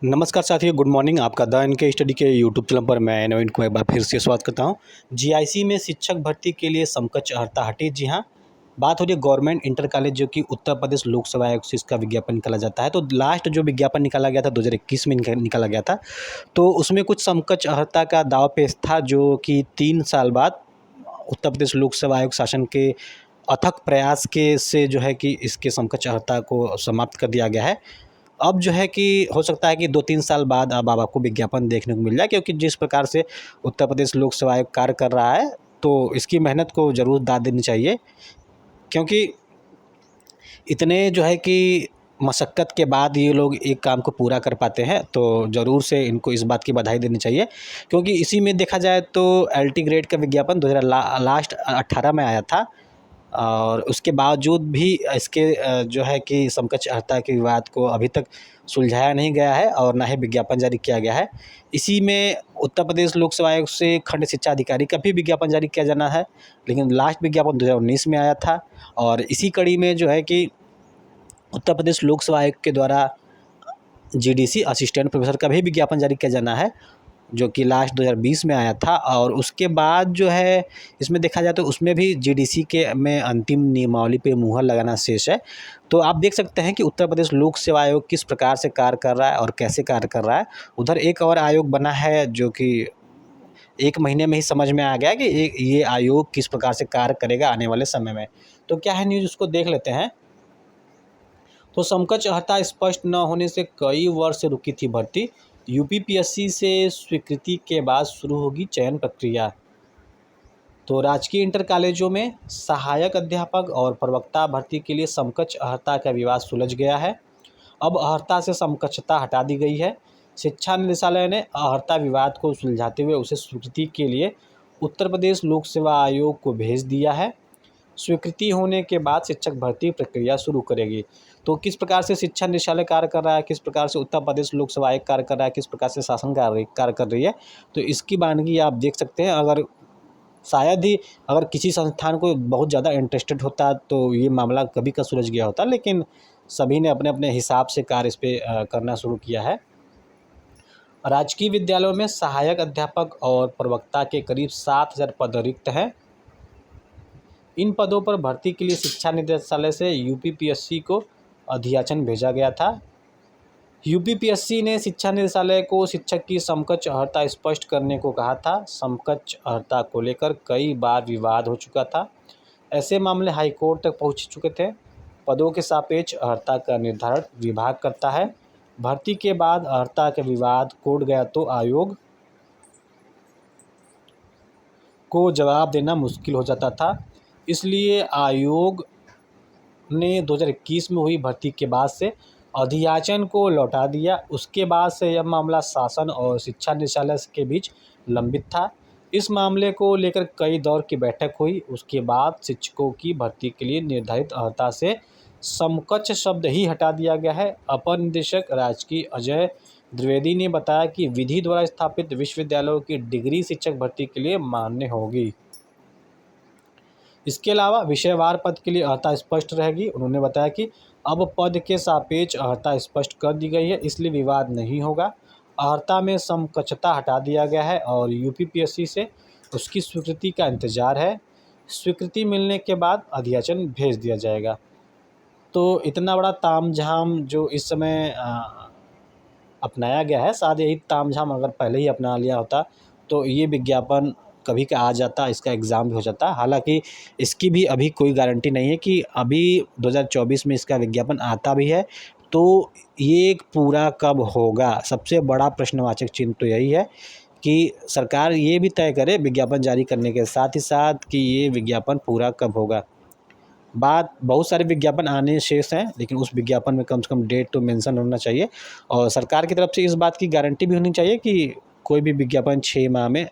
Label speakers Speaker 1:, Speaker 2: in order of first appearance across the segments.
Speaker 1: नमस्कार साथियों, good morning. आपका द एन के स्टडी के यूट्यूब चैनल पर मैं नवीन को एक बार फिर से स्वागत करता हूं। जीआईसी में शिक्षक भर्ती के लिए समकक्ष अर्हता हटी। जी हां, बात हो रही है गवर्नमेंट इंटर कॉलेज जो कि उत्तर प्रदेश लोक सेवा आयोग से इसका विज्ञापन निकाला जाता है। तो लास्ट जो विज्ञापन निकाला गया था 2021 में निकाला गया था, तो उसमें कुछ समकक्ष अर्हता का दाव पेश था, जो कि 3 साल बाद उत्तर प्रदेश लोक सेवा आयोग शासन के अथक प्रयास के से जो है कि इसके समकक्ष अर्हता को समाप्त कर दिया गया है। अब जो है कि हो सकता है कि 2-3 साल बाद अब आपको विज्ञापन देखने को मिल जाए, क्योंकि जिस प्रकार से उत्तर प्रदेश लोक सेवा आयोग कार्य कर रहा है, तो इसकी मेहनत को ज़रूर दाद देनी चाहिए। क्योंकि इतने जो है कि मशक्क़त के बाद ये लोग एक काम को पूरा कर पाते हैं, तो ज़रूर से इनको इस बात की बधाई देनी चाहिए। क्योंकि इसी में देखा जाए तो एलटी ग्रेड का विज्ञापन 2018 में आया था, और उसके बावजूद भी इसके जो है कि समकक्ष अर्हता के विवाद को अभी तक सुलझाया नहीं गया है और ना ही विज्ञापन जारी किया गया है। इसी में उत्तर प्रदेश लोक सेवा आयोग से खंड शिक्षा अधिकारी का भी विज्ञापन जारी किया जाना है, लेकिन लास्ट विज्ञापन 2019 में आया था। और इसी कड़ी में जो है कि उत्तर प्रदेश लोक सेवा आयोग के द्वारा जीडीसी असिस्टेंट प्रोफेसर का भी विज्ञापन जारी किया जाना है, जो कि लास्ट 2020 में आया था। और उसके बाद जो है इसमें देखा जाए तो उसमें भी जीडीसी के में अंतिम नियमावली पे मुहर लगाना शेष है। तो आप देख सकते हैं कि उत्तर प्रदेश लोक सेवा आयोग किस प्रकार से कार्य कर रहा है और कैसे कार्य कर रहा है। उधर एक और आयोग बना है जो कि 1 महीने में ही समझ में आ गया कि ये आयोग किस प्रकार से कार्य करेगा आने वाले समय में। तो क्या है न्यूज़, उसको देख लेते हैं। तो समकक्ष अर्हता स्पष्ट न होने से कई वर्ष से रुकी थी भर्ती। यूपीपीएससी से स्वीकृति के बाद शुरू होगी चयन प्रक्रिया। तो राजकीय इंटर कॉलेजों में सहायक अध्यापक और प्रवक्ता भर्ती के लिए समकक्ष अर्हता का विवाद सुलझ गया है। अब अर्हता से समकक्षता हटा दी गई है। शिक्षा निदेशालय ने अर्हता विवाद को सुलझाते हुए उसे स्वीकृति के लिए उत्तर प्रदेश लोक सेवा आयोग को भेज दिया है। स्वीकृति होने के बाद शिक्षक भर्ती प्रक्रिया शुरू करेगी। तो किस प्रकार से शिक्षा निदेशालय कार्य कर रहा है, किस प्रकार से उत्तर प्रदेश लोक सेवा आयोग कार्य कर रहा है, किस प्रकार से शासन कार्य कर रही है, तो इसकी वानगी आप देख सकते हैं। अगर शायद ही अगर किसी संस्थान को बहुत ज़्यादा इंटरेस्टेड होता तो ये मामला कभी का सुलझ गया होता, लेकिन सभी ने अपने अपने हिसाब से कार्य इस पर करना शुरू किया है। राजकीय विद्यालयों में सहायक अध्यापक और प्रवक्ता के करीब 7,000 पद रिक्त हैं। इन पदों पर भर्ती के लिए शिक्षा निदेशालय से यूपीपीएससी को अधियाचन भेजा गया था। यूपीपीएससी ने शिक्षा निदेशालय को शिक्षक की समकक्ष अर्हता स्पष्ट करने को कहा था। समकक्ष अर्हता को लेकर कई बार विवाद हो चुका था। ऐसे मामले हाईकोर्ट तक पहुंच चुके थे। पदों के सापेक्ष अर्हता का निर्धारण विभाग करता है। भर्ती के बाद अर्हता का विवाद कोर्ट गया तो आयोग को जवाब देना मुश्किल हो जाता था। इसलिए आयोग ने 2021 में हुई भर्ती के बाद से अधियाचन को लौटा दिया। उसके बाद से यह मामला शासन और शिक्षा निदेशालय के बीच लंबित था। इस मामले को लेकर कई दौर की बैठक हुई। उसके बाद शिक्षकों की भर्ती के लिए निर्धारित अर्हता से समकक्ष शब्द ही हटा दिया गया है। अपर निदेशक राजकीय अजय द्विवेदी ने बताया कि विधि द्वारा स्थापित विश्वविद्यालयों की डिग्री शिक्षक भर्ती के लिए मान्य होगी। इसके अलावा विषयवार पद के लिए अर्हता स्पष्ट रहेगी। उन्होंने बताया कि अब पद के सापेक्ष अर्हता स्पष्ट कर दी गई है, इसलिए विवाद नहीं होगा। अर्हता में समकक्षता हटा दिया गया है और यूपीपीएससी से उसकी स्वीकृति का इंतजार है। स्वीकृति मिलने के बाद अधियाचन भेज दिया जाएगा। तो इतना बड़ा तामझाम जो इस समय अपनाया गया है, शायद यही तामझाम अगर पहले ही अपना लिया होता तो ये विज्ञापन कभी का आ जाता, इसका एग्ज़ाम भी हो जाता। हालांकि इसकी भी अभी कोई गारंटी नहीं है कि अभी 2024 में इसका विज्ञापन आता भी है तो ये पूरा कब होगा। सबसे बड़ा प्रश्नवाचक चिन्ह तो यही है कि सरकार ये भी तय करे विज्ञापन जारी करने के साथ ही साथ कि ये विज्ञापन पूरा कब होगा। बहुत सारे विज्ञापन आने शेष हैं, लेकिन उस विज्ञापन में कम से कम डेट तो मेंशन होना चाहिए और सरकार की तरफ से इस बात की गारंटी भी होनी चाहिए कि कोई भी विज्ञापन 6 माह में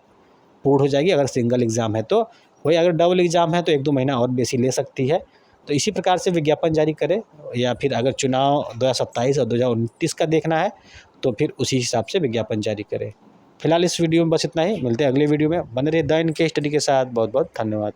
Speaker 1: पूर्ण हो जाएगी। अगर सिंगल एग्ज़ाम है तो, वही अगर डबल एग्ज़ाम है तो 1-2 महीना और बेसी ले सकती है। तो इसी प्रकार से विज्ञापन जारी करे, या फिर अगर चुनाव 2027 और 2029 का देखना है तो फिर उसी हिसाब से विज्ञापन जारी करे। फिलहाल इस वीडियो में बस इतना ही। मिलते हैं अगले वीडियो में। बने रहिए द एन के स्टडी के साथ। बहुत बहुत धन्यवाद।